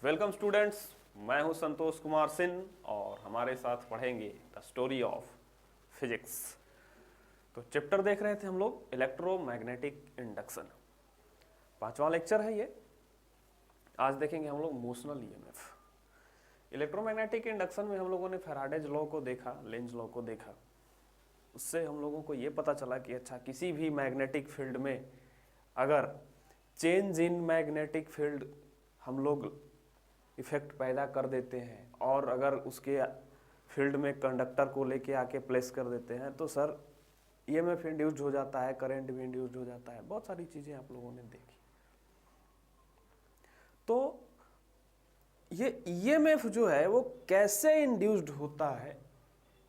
Welcome students, मैं हूं संतोष कुमार सिंह और हमारे साथ पढ़ेंगे द स्टोरी ऑफ फिजिक्स। तो चैप्टर देख रहे थे हम लोग इलेक्ट्रोमैग्नेटिक इंडक्शन। 5वां लेक्चर है ये। आज देखेंगे हम लोग मोशनल ईएमएफ। इलेक्ट्रोमैग्नेटिक इंडक्शन में हम लोगों ने फैराडेज लॉ को देखा, लेंज लॉ को देखा। उससे हम लोगों को ये पता चला कि अच्छा, किसी भी मैग्नेटिक फील्ड में अगर चेंज इन मैग्नेटिक फील्ड हम लोग इफेक्ट पैदा कर देते हैं और अगर उसके फील्ड में कंडक्टर को लेके आके प्लेस कर देते हैं तो सर ईएमएफ इंड्यूस्ड हो जाता है, करंट भी इंड्यूस्ड हो जाता है। बहुत सारी चीजें आप लोगों ने देखी। तो ये ईएमएफ जो है वो कैसे इंड्यूस्ड होता है,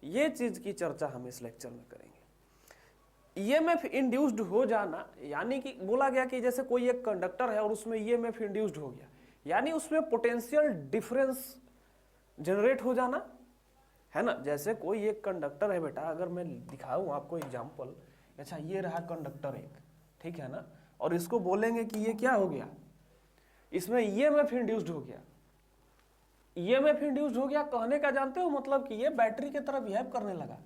ये चीज की चर्चा हम इस लेक्चर में करेंगे। ईएमएफ इंड्यूस्ड हो जाना यानी कि बोला गया कि जैसे कोई एक कंडक्टर है और उसमें ईएमएफ इंड्यूस्ड हो गया, यानी उसमें पोटेंशियल डिफरेंस जनरेट हो जाना है ना। जैसे कोई एक कंडक्टर है बेटा, अगर मैं दिखाऊं आपको एग्जांपल, अच्छा ये रहा कंडक्टर एक, ठीक है ना, और इसको बोलेंगे कि ये क्या हो गया, इसमें ईएमएफ इंड्यूस्ड हो गया। ईएमएफ इंड्यूस्ड हो गया कहने का जानते हो मतलब कि ये बैटरी की तरह बिहेव करने लगा,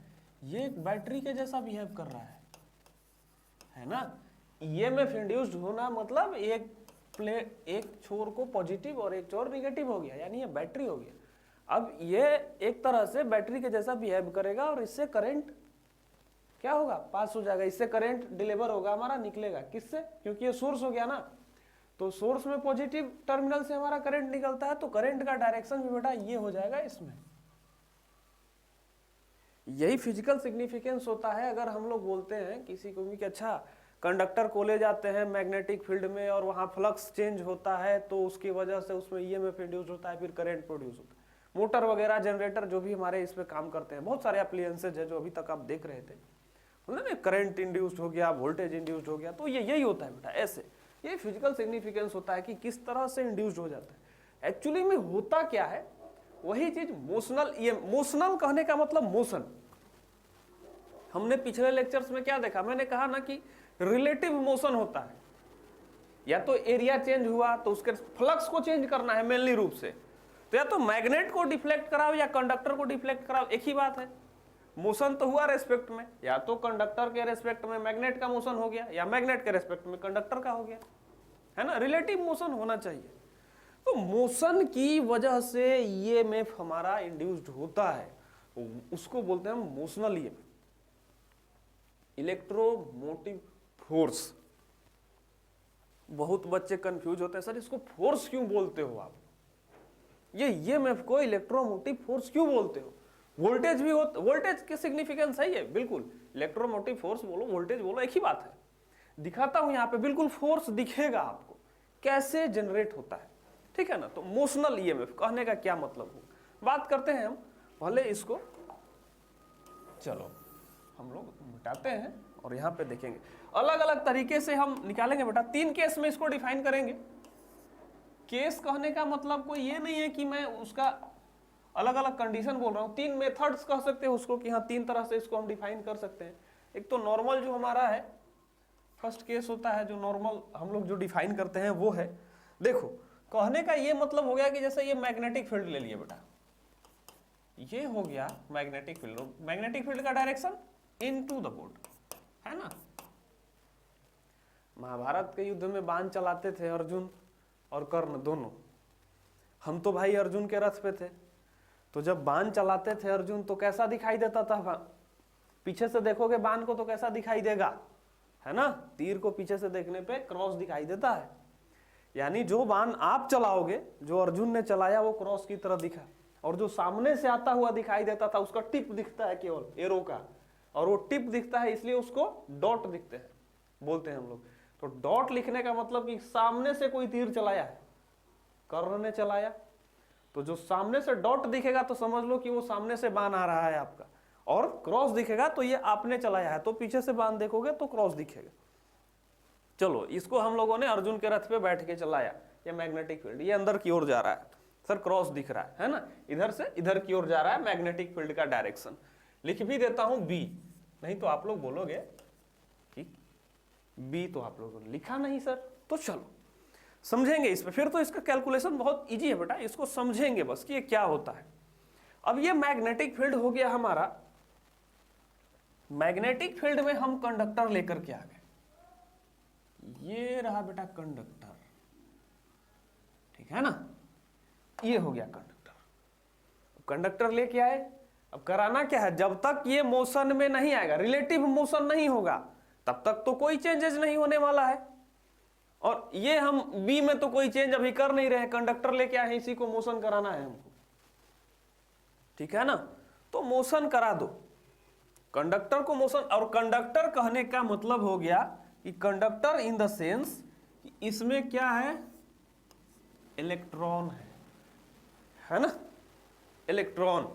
ये एक बैटरी के जैसा बिहेव कर रहा है ना। ईएमएफ इंड्यूस्ड होना मतलब एक छोर को पॉजिटिव और एक छोर निगेटिव हो गया, यानी ये बैटरी हो गया। अब ये एक तरह से बैटरी के जैसा बिहेव करेगा और इससे करंट क्या होगा, पास हो जाएगा। इससे करंट डिलीवर होगा हमारा, निकलेगा किससे, क्योंकि ये सोर्स हो गया ना। तो सोर्स में पॉजिटिव टर्मिनल से हमारा करंट निकलता है, तो करंट का डायरेक्शन भी बेटा ये हो जाएगा इसमें। यही फिजिकल सिग्निफिकेंस होता है। अगर हम लोग बोलते हैं किसी को भी कि अच्छा कंडक्टर को ले जाते हैं मैग्नेटिक फील्ड में और वहां फ्लक्स चेंज होता है तो उसकी वजह से उसमें ईएमएफ इंड्यूस होता है, फिर करंट प्रोड्यूस होता है। मोटर वगैरह, जनरेटर जो भी हमारे इस पे काम करते हैं, बहुत सारे एप्लायंसेज है जो अभी तक आप देख रहे थे, ना, करंट इंड्यूस्ड हो गया, वोल्टेज इंड्यूस्ड हो गया, तो ये यही होता है बेटा। ऐसे ये फिजिकल सिग्निफिकेंस होता है कि किस तरह से इंड्यूस्ड हो जाता है। एक्चुअली में होता क्या है, वही चीज मोशनल मोशनल कहने का मतलब मोशन। हमने पिछले लेक्चर्स में क्या देखा, मैंने कहा ना कि रिलेटिव मोशन होता है। या तो एरिया चेंज हुआ तो उसके फ्लक्स को चेंज करना है मेनली रूप से, तो या तो मैग्नेट को डिफ्लेक्ट कराओ या कंडक्टर को डिफ्लेक्ट कराओ, एक ही बात है। मोशन तो हुआ रेस्पेक्ट में, या तो कंडक्टर के रेस्पेक्ट में मैग्नेट का मोशन हो गया या मैग्नेट के रेस्पेक्ट में कंडक्टर का हो गया, है ना। रिलेटिव मोशन होना चाहिए। तो मोशन की वजह से ईएमएफ हमारा इंड्यूस्ड होता है, उसको बोलते हैं मोशनल ईएमएफ, इलेक्ट्रोमोटिव फोर्स। बहुत बच्चे कंफ्यूज होते हैं, सर इसको फोर्स क्यों बोलते हो आप, ये ईएमएफ को इलेक्ट्रोमोटिव फोर्स क्यों बोलते हो। वोल्टेज भी हो, वोल्टेज की सिग्निफिकेंस सही है बिल्कुल, इलेक्ट्रोमोटिव फोर्स बोलो वोल्टेज बोलो एक ही बात है। दिखाता हूं यहां पे, बिल्कुल फोर्स दिखेगा आपको कैसे जनरेट होता है, ठीक है ना। तो मोशनल ईएमएफ कहने का क्या मतलब हो, बात करते हैं हम पहले इसको। चलो हम लोग मिटाते हैं और यहां पे देखेंगे अलग अलग तरीके से हम निकालेंगे बेटा। 3 केस में इसको डिफाइन करेंगे। केस कहने का मतलब कोई ये नहीं है कि मैं उसका अलग अलग कंडीशन बोल रहा हूं। 3 मेथड्स कह सकते हैं उसको कि हाँ 3 तरह से इसको हम डिफाइन कर सकते हैं। एक तो नॉर्मल जो हमारा है, फर्स्ट केस होता है जो नॉर्मल हम लोग जो डिफाइन करते हैं वो है, देखो कहने का ये मतलब हो गया कि जैसे ये मैग्नेटिक फील्ड ले लिए बेटा, ये हो गया मैग्नेटिक फील्ड। मैग्नेटिक फील्ड का डायरेक्शन इनटू द बोर्ड, है ना। महाभारत के युद्ध में बाण चलाते थे अर्जुन और कर्ण दोनों। हम तो भाई अर्जुन के रथ पे थे, तो जब बाण चलाते थे अर्जुन तो कैसा दिखाई देता था, पीछे से देखोगे बाण को तो कैसा दिखाई देगा, है ना। तीर को पीछे से देखने पे क्रॉस दिखाई देता है, यानी जो बाण आप चलाओगे, जो अर्जुन ने चलाया वो क्रॉस की तरह दिखा, और जो सामने से आता हुआ दिखाई देता था उसका टिप दिखता है केवल एरो का, और वो टिप दिखता है इसलिए उसको डॉट दिखते हैं, बोलते हैं हम लोग। तो डॉट लिखने का मतलब कि सामने से कोई तीर चलाया है, कर्ण ने चलाया, तो जो सामने से डॉट दिखेगा तो समझ लो कि वो सामने से बाण आ रहा है आपका, और क्रॉस दिखेगा तो ये आपने चलाया है, तो पीछे से बाण देखोगे तो क्रॉस दिखेगा। चलो इसको हम लोगों ने अर्जुन के रथ पे बैठ के चलाया, ये मैग्नेटिक फील्ड, ये अंदर की ओर जा रहा है, सर क्रॉस दिख रहा है ना, इधर से इधर की ओर जा रहा है मैग्नेटिक फील्ड का डायरेक्शन। लिख भी देता हूं बी, नहीं तो आप लोग बोलोगे कि बी तो आप लोगों ने लिखा नहीं सर, तो चलो समझेंगे इस पे, फिर तो इसका कैलकुलेशन बहुत इजी है बेटा, इसको समझेंगे बस कि ये क्या होता है। अब ये मैग्नेटिक फील्ड हो गया हमारा, मैग्नेटिक फील्ड में हम कंडक्टर लेकर के आ गए, ये रहा बेटा कंडक्टर, ठीक है ना, ये हो गया कंडक्टर। कंडक्टर लेके आए, अब कराना क्या है, जब तक ये मोशन में नहीं आएगा, रिलेटिव मोशन नहीं होगा, तब तक तो कोई चेंजेस नहीं होने वाला है। और ये हम बी में तो कोई चेंज अभी कर नहीं रहे, कंडक्टर लेके आए, इसी को मोशन कराना है हमको, ठीक है ना। तो मोशन करा दो, कंडक्टर को मोशन। और कंडक्टर कहने का मतलब हो गया कि कंडक्टर इन द सेंस कि इसमें क्या है, इलेक्ट्रॉन है ना, इलेक्ट्रॉन,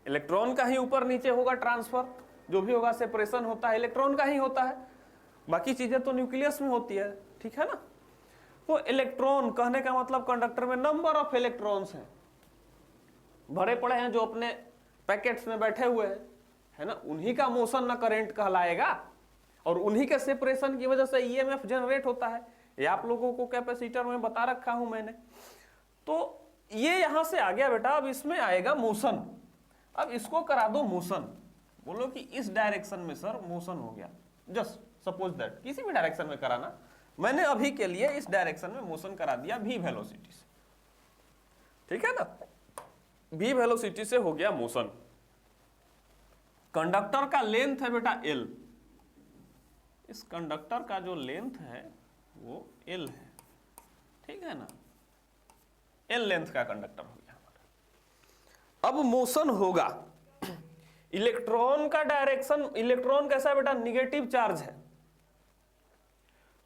इलेक्ट्रॉन का ही ऊपर नीचे होगा ट्रांसफर, जो भी होगा सेपरेशन होता है इलेक्ट्रॉन का ही होता है, बाकी चीजें तो न्यूक्लियस में होती है, ठीक है ना। तो इलेक्ट्रॉन कहने का मतलब कंडक्टर में नंबर ऑफ इलेक्ट्रॉन्स हैं, भरे पड़े हैं, जो अपने पैकेट्स में बैठे हुए हैं, है ना, उन्हीं का मोशन ना करंट कहलाएगा, और उन्हीं के सेपरेशन की वजह से ईएमएफ जनरेट होता है। ये आप लोगों को कैपेसिटर में बता रखा हूं मैंने। तो ये यहां से आ गया बेटा, अब इसमें आएगा मोशन। अब इसको करा दो मोशन, बोलो कि इस डायरेक्शन में सर मोशन हो गया, जस्ट सपोज दैट, किसी भी डायरेक्शन में कराना, मैंने अभी के लिए इस डायरेक्शन में मोशन करा दिया v वेलोसिटी से, ठीक है ना, v वेलोसिटी से हो गया मोशन। कंडक्टर का लेंथ है बेटा l, इस कंडक्टर का जो लेंथ है वो l है, ठीक है ना, l लेंथ का कंडक्टर हो गया हमारा। अब मोशन होगा, इलेक्ट्रॉन का डायरेक्शन, इलेक्ट्रॉन कैसा है बेटा, निगेटिव चार्ज है,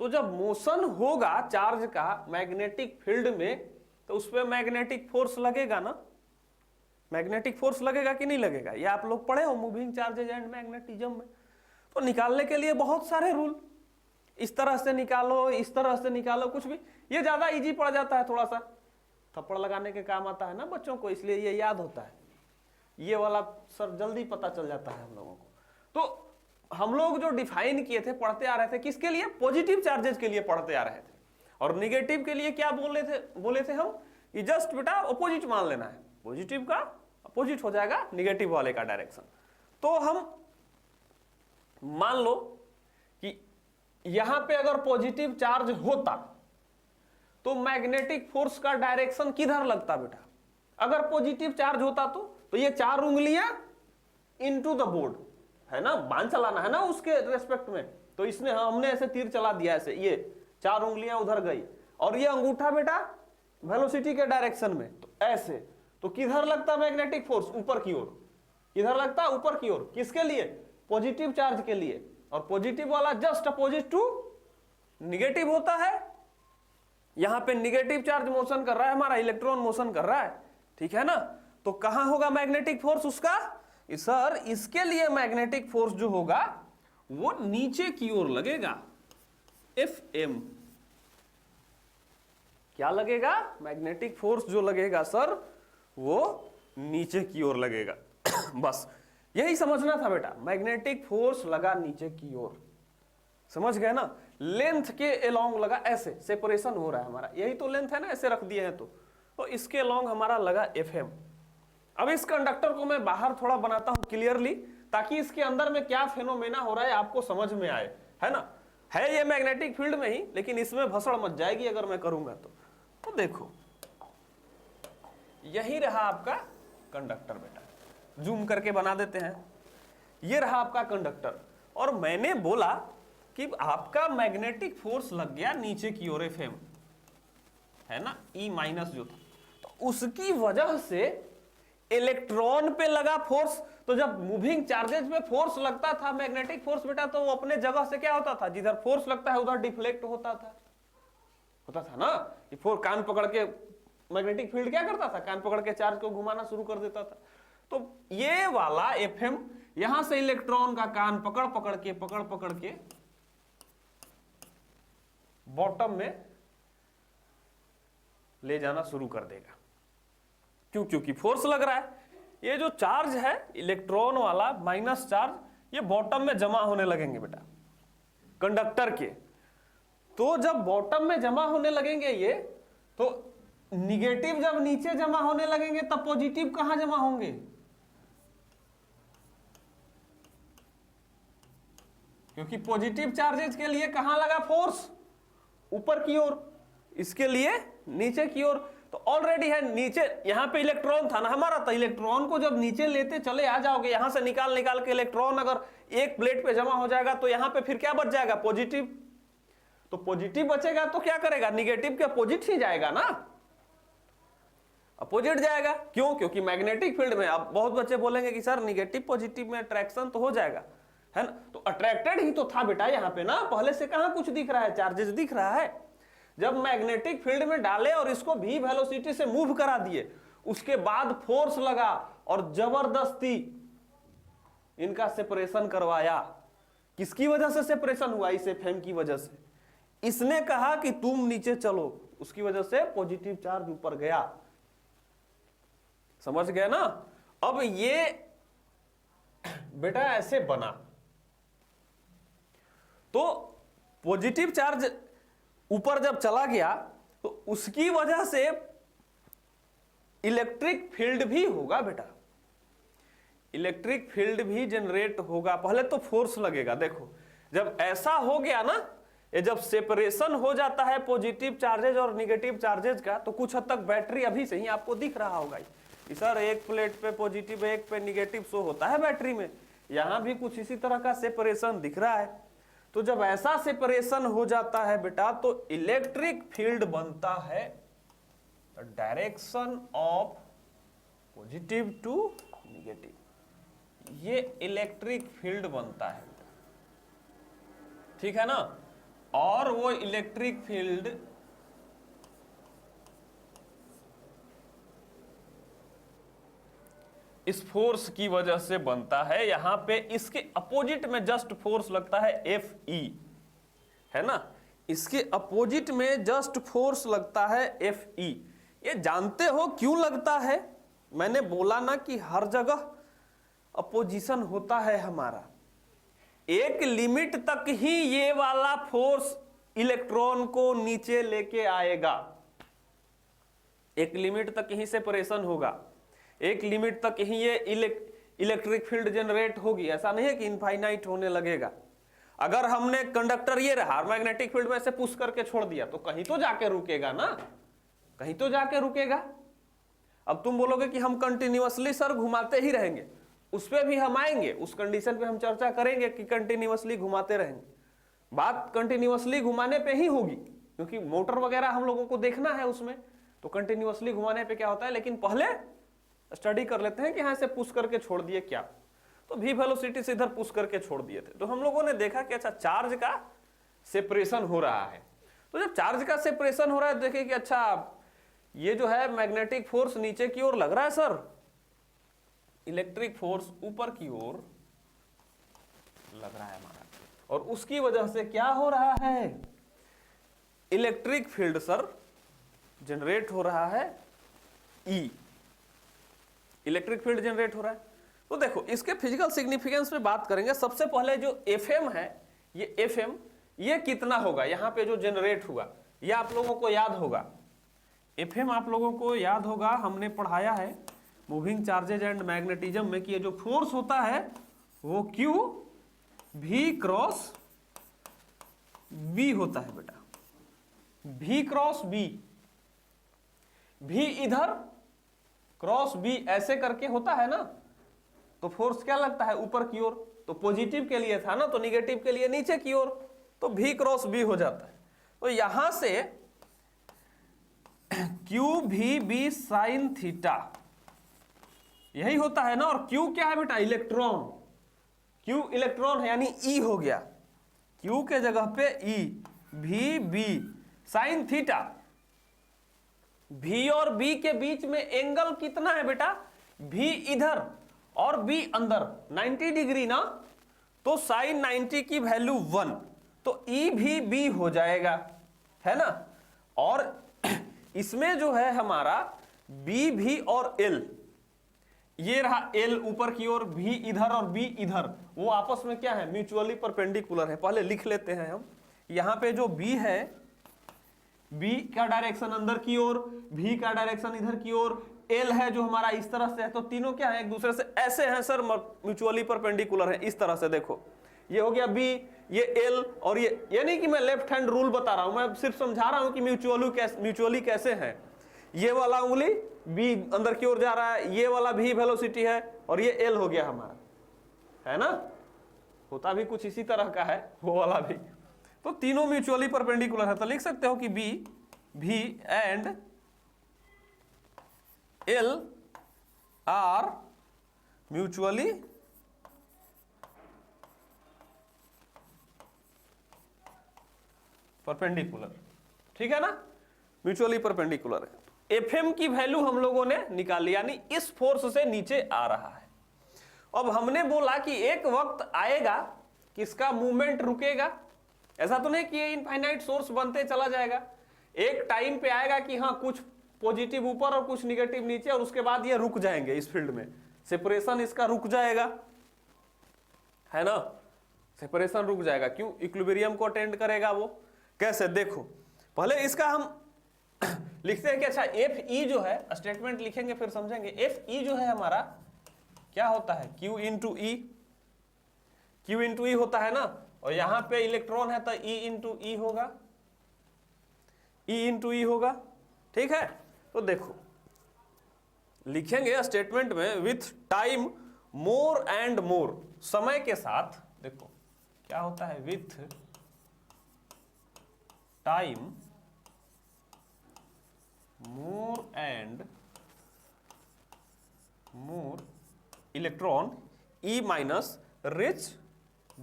तो जब मोशन होगा चार्ज का मैग्नेटिक फील्ड में, तो उस पर मैग्नेटिक फोर्स लगेगा ना, मैग्नेटिक फोर्स लगेगा कि नहीं लगेगा, ये आप लोग पढ़े हो मूविंग चार्जेज एंड मैग्नेटिज्म में। तो निकालने के लिए बहुत सारे रूल, इस तरह से निकालो, इस तरह से निकालो, कुछ भी, ये ज्यादा इजी पड़ जाता है, थोड़ा सा थप्पड़ लगाने के काम आता है ना बच्चों को, इसलिए ये याद होता है, ये वाला सर जल्दी पता चल जाता है हम लोगों को। तो हम लोग जो डिफाइन किए थे, पढ़ते आ रहे थे, किसके लिए, पॉजिटिव चार्जेस के लिए पढ़ते आ रहे थे, और निगेटिव के लिए क्या बोले थे हम, ये जस्ट बेटा अपोजिट मान लेना है, पॉजिटिव का अपोजिट हो जाएगा निगेटिव वाले का डायरेक्शन। तो हम मान लो कि यहां पे अगर पॉजिटिव चार्ज होता तो मैग्नेटिक फोर्स का डायरेक्शन किधर लगता बेटा, अगर पॉजिटिव चार्ज होता तो ये 4 उंगलियां इनटू द बोर्ड, है ना, बांध चलाना है ना उसके रेस्पेक्ट में, तो इसने हमने ऐसे तीर चला दिया, ऐसे ये 4 उंगलियां उधर गई, और ये अंगूठा बेटा वेलोसिटी के डायरेक्शन में, तो ऐसे, तो किधर लगता मैग्नेटिक फोर्स, ऊपर की ओर, किधर लगता ऊपर की ओर, किसके लिए, पॉजिटिव चार्ज के लिए, और पॉजिटिव वाला जस्ट अपोजिट टू निगेटिव होता है। यहां पे निगेटिव चार्ज मोशन कर रहा है, हमारा इलेक्ट्रॉन मोशन कर रहा है, ठीक है ना। तो कहां होगा मैग्नेटिक फोर्स उसका, सर इसके लिए मैग्नेटिक फोर्स जो होगा वो नीचे की ओर लगेगा, Fm। क्या लगेगा, मैग्नेटिक फोर्स जो लगेगा सर वो नीचे की ओर लगेगा बस यही समझना था बेटा, मैग्नेटिक फोर्स लगा नीचे की ओर, समझ गए ना, लेंथ के अलोंग लगा, ऐसे सेपरेशन हो रहा है हमारा, यही तो लेंथ है ना, ऐसे रख दिए हैं तो इसके अलोंग हमारा लगा Fm। अब इस कंडक्टर को मैं बाहर थोड़ा बनाता हूं क्लियरली, ताकि इसके अंदर में क्या फेनोमेना हो रहा है आपको समझ में आए, है ना, है ये मैग्नेटिक फील्ड में ही, लेकिन इसमें भसड़ मच जाएगी अगर मैं करूंगा तो देखो यही रहा आपका कंडक्टर बेटा, जूम करके बना देते हैं, ये रहा आपका कंडक्टर, और मैंने बोला कि आपका मैग्नेटिक फोर्स लग गया नीचे की ओर Fm, है ना, E माइनस जो था, तो उसकी वजह से इलेक्ट्रॉन पे लगा फोर्स। तो जब मूविंग चार्जेस में फोर्स लगता था मैग्नेटिक फोर्स बेटा, तो वो अपने जगह से क्या होता था, जिधर फोर्स लगता है उधर डिफ्लेक्ट होता था ना, ये फोर्स कान पकड़ के मैग्नेटिक फील्ड क्या करता था, कान पकड़ के चार्ज को घुमाना शुरू कर देता था। तो ये वाला Fm यहां से इलेक्ट्रॉन का कान पकड़ पकड़ के बॉटम में ले जाना शुरू कर देगा, क्योंकि फोर्स लग रहा है। ये जो चार्ज है इलेक्ट्रॉन वाला माइनस चार्ज, ये बॉटम में जमा होने लगेंगे बेटा कंडक्टर के, तो जब बॉटम में जमा होने लगेंगे ये, तो निगेटिव जब नीचे जमा होने लगेंगे तब पॉजिटिव कहां जमा होंगे? क्योंकि पॉजिटिव चार्जेस के लिए कहां लगा फोर्स? ऊपर की ओर, इसके लिए नीचे की ओर। तो ऑलरेडी है नीचे, यहां पे इलेक्ट्रॉन था ना हमारा, तो इलेक्ट्रॉन को जब नीचे लेते चले आ जाओगे, यहां से निकाल निकाल के इलेक्ट्रॉन अगर एक प्लेट पे जमा हो जाएगा तो यहां पे फिर क्या बच जाएगा? पॉजिटिव। तो पॉजिटिव बचेगा तो क्या करेगा? निगेटिव के अपोजिट ही जाएगा ना, अपोजिट जाएगा। क्यों? क्योंकि मैग्नेटिक फील्ड में, अब बहुत बच्चे बोलेंगे कि सर निगेटिव पॉजिटिव में अट्रैक्शन तो हो जाएगा, है ना? तो अट्रैक्टेड ही तो था बेटा यहाँ पे ना, पहले से कहां कुछ दिख रहा है? चार्जेस दिख रहा है। जब मैग्नेटिक फील्ड में डाले और इसको भी वेलोसिटी से मूव करा दिए, उसके बाद फोर्स लगा और जबरदस्ती इनका सेपरेशन करवाया। किसकी वजह से सेपरेशन हुआ? इस एफएम की वजह से। इसने कहा कि तुम नीचे चलो, उसकी वजह से पॉजिटिव चार्ज ऊपर गया। समझ गए ना? अब ये बेटा ऐसे बना, तो पॉजिटिव चार्ज ऊपर जब चला गया तो उसकी वजह से इलेक्ट्रिक फील्ड भी होगा बेटा, इलेक्ट्रिक फील्ड भी जनरेट होगा। पहले तो फोर्स लगेगा। देखो जब ऐसा हो गया ना, ये जब सेपरेशन हो जाता है पॉजिटिव चार्जेज और निगेटिव चार्जेज का, तो कुछ हद तक बैटरी अभी से ही आपको दिख रहा होगा कि सर एक प्लेट पे पॉजिटिव एक पे निगेटिव शो होता है बैटरी में, यहां भी कुछ इसी तरह का सेपरेशन दिख रहा है। तो जब ऐसा सेपरेशन हो जाता है बेटा, तो इलेक्ट्रिक फील्ड बनता है direction of positive to negative, ये इलेक्ट्रिक फील्ड बनता है, ठीक है ना? और वो इलेक्ट्रिक फील्ड इस फोर्स की वजह से बनता है। यहां पे इसके अपोजिट में जस्ट फोर्स लगता है Fe, है ना? इसके अपोजिट में जस्ट फोर्स लगता है Fe। ये जानते हो क्यों लगता है? मैंने बोला ना कि हर जगह अपोजिशन होता है हमारा। एक लिमिट तक ही ये वाला फोर्स इलेक्ट्रॉन को नीचे लेके आएगा, एक लिमिट तक ही सेपरेशन होगा, एक लिमिट तक ही ये इलेक्ट्रिक फील्ड जनरेट होगी। ऐसा नहीं है कि इनफाइनाइट होने लगेगा। अगर हमने कंडक्टर ये रहा मैग्नेटिक फील्ड में से पुश करके छोड़ दिया तो कहीं तो जाके रुकेगा ना, कहीं तो जाके रुकेगा। अब तुम बोलोगे कि हम कंटिन्यूअसली सर घुमाते ही रहेंगे, उस पर भी हम आएंगे, उस कंडीशन पे हम चर्चा करेंगे कि कंटिन्यूअसली घुमाते रहेंगे। बात कंटिन्यूअसली घुमाने पे ही होगी, क्योंकि मोटर वगैरह हम लोगों को देखना है उसमें, तो कंटिन्यूअसली घुमाने पे क्या होता है। लेकिन पहले स्टडी कर लेते हैं कि यहां से पुश करके छोड़ दिए क्या, तो भी वेलोसिटी से इधर पुश करके छोड़ दिए थे, तो हम लोगों ने देखा कि अच्छा चार्ज का सेपरेशन हो रहा है। तो जब चार्ज का सेपरेशन हो रहा है, देखें कि अच्छा ये जो है मैग्नेटिक फोर्स नीचे की ओर लग रहा है सर, इलेक्ट्रिक फोर्स ऊपर की ओर लग रहा है हमारा, और उसकी वजह से क्या हो रहा है? इलेक्ट्रिक फील्ड सर जनरेट हो रहा है, E, इलेक्ट्रिक फील्ड जनरेट हो रहा है। तो देखो इसके फिजिकल सिग्निफिकेंस पे बात करेंगे। सबसे पहले जो FM है, ये FM ये कितना होगा यहाँ पे जो जनरेट हुआ, ये आप लोगों को याद होगा। FM आप लोगों को याद होगा, हमने पढ़ाया है मूविंग चार्जेज एंड मैग्नेटिज्म में कि ये जो फोर्स होता है वो Q V क्रॉस B होता है बेटा, V क्रॉस B, V इधर क्रॉस B ऐसे करके होता है ना, तो फोर्स क्या लगता है? ऊपर की ओर। तो पॉजिटिव के लिए था ना, तो निगेटिव के लिए नीचे की ओर, तो V क्रॉस B हो जाता है। तो यहां से QVB साइन थीटा यही होता है ना, और Q क्या है बेटा? इलेक्ट्रॉन। Q इलेक्ट्रॉन है, यानी E हो गया, Q के जगह पे E, VB sine theta. V और B के बीच में एंगल कितना है बेटा? V इधर और B अंदर 90 डिग्री ना, तो साइन 90 की वैल्यू 1, तो E भी B हो जाएगा, है ना? और इसमें जो है हमारा B भी और L, ये रहा L ऊपर की ओर, V इधर और B इधर, वो आपस में क्या है? म्यूचुअली परपेंडिकुलर है। पहले लिख लेते हैं हम, यहाँ पे जो B है, B का डायरेक्शन अंदर की ओर, V का डायरेक्शन इधर की ओर, L है जो हमारा इस तरह से है, तो तीनों क्या है एक दूसरे से ऐसे हैं सर, म्यूचुअली परपेंडिकुलर है इस तरह से। देखो ये हो गया B, ये L और ये नहीं कि मैं लेफ्ट हैंड रूल बता रहा हूं, मैं सिर्फ समझा रहा हूं कि म्यूचुअली कैसे है। ये वाला उंगली B अंदर की ओर जा रहा है, ये वाला V वेलोसिटी है और ये L हो गया हमारा, है ना। होता भी कुछ इसी तरह का है वो वाला भी। तो तीनों म्यूचुअली परपेंडिकुलर है, तो लिख सकते हो कि B, V and L are mutually perpendicular, ठीक है ना, म्यूचुअली परपेंडिकुलर है। एफएम की वैल्यू हम लोगों ने निकाली, यानी इस फोर्स से नीचे आ रहा है। अब हमने बोला कि एक वक्त आएगा कि इसका मूवमेंट रुकेगा, ऐसा तो नहीं कि ये इनफाइनाइट सोर्स बनते चला जाएगा। एक टाइम पे आएगा कि हाँ कुछ पॉजिटिव ऊपर और कुछ निगेटिव नीचे, और उसके बाद ये रुक जाएंगे इस फील्ड में, सेपरेशन इसका रुक जाएगा, है ना, सेपरेशन रुक जाएगा। क्यों? इक्विलिब्रियम को अटेंड करेगा वो। कैसे? देखो पहले इसका हम लिखते हैं कि अच्छा एफ ई जो है, स्टेटमेंट लिखेंगे फिर समझेंगे। एफ ई जो है हमारा क्या होता है, क्यू इंटू ई, क्यू इंटू ई होता है ना, और यहां पे इलेक्ट्रॉन है तो ई इंटू ई होगा, ई इंटू ई होगा, ठीक है। तो देखो लिखेंगे स्टेटमेंट में, with time more and more, समय के साथ, देखो क्या होता है, with time more and more electron E minus rich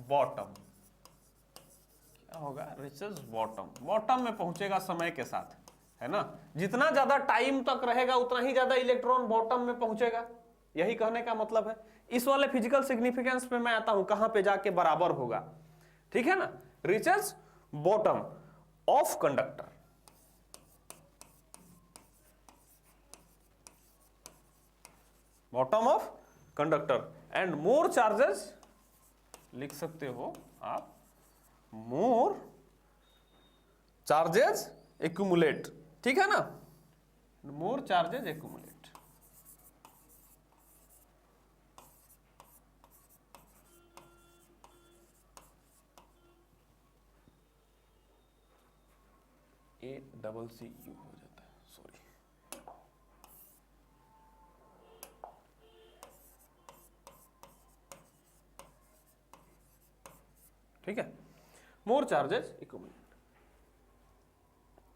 bottom, क्या होगा, रिचेस बॉटम, बॉटम में पहुंचेगा समय के साथ, है ना। जितना ज्यादा टाइम तक रहेगा उतना ही ज्यादा इलेक्ट्रॉन बॉटम में पहुंचेगा, यही कहने का मतलब है। इस वाले फिजिकल सिग्निफिकेंस पे मैं आता हूं, कहां पे जाके बराबर होगा, ठीक है ना। Reaches bottom of conductor, bottom of conductor and more charges, लिख सकते हो आप, मोर चार्जेस एक्यूमुलेट, ठीक है ना, more charges accumulate. A double C U हो जाता है, सॉरी। ठीक है, मोर चार्जेस एक्यूमुलेट।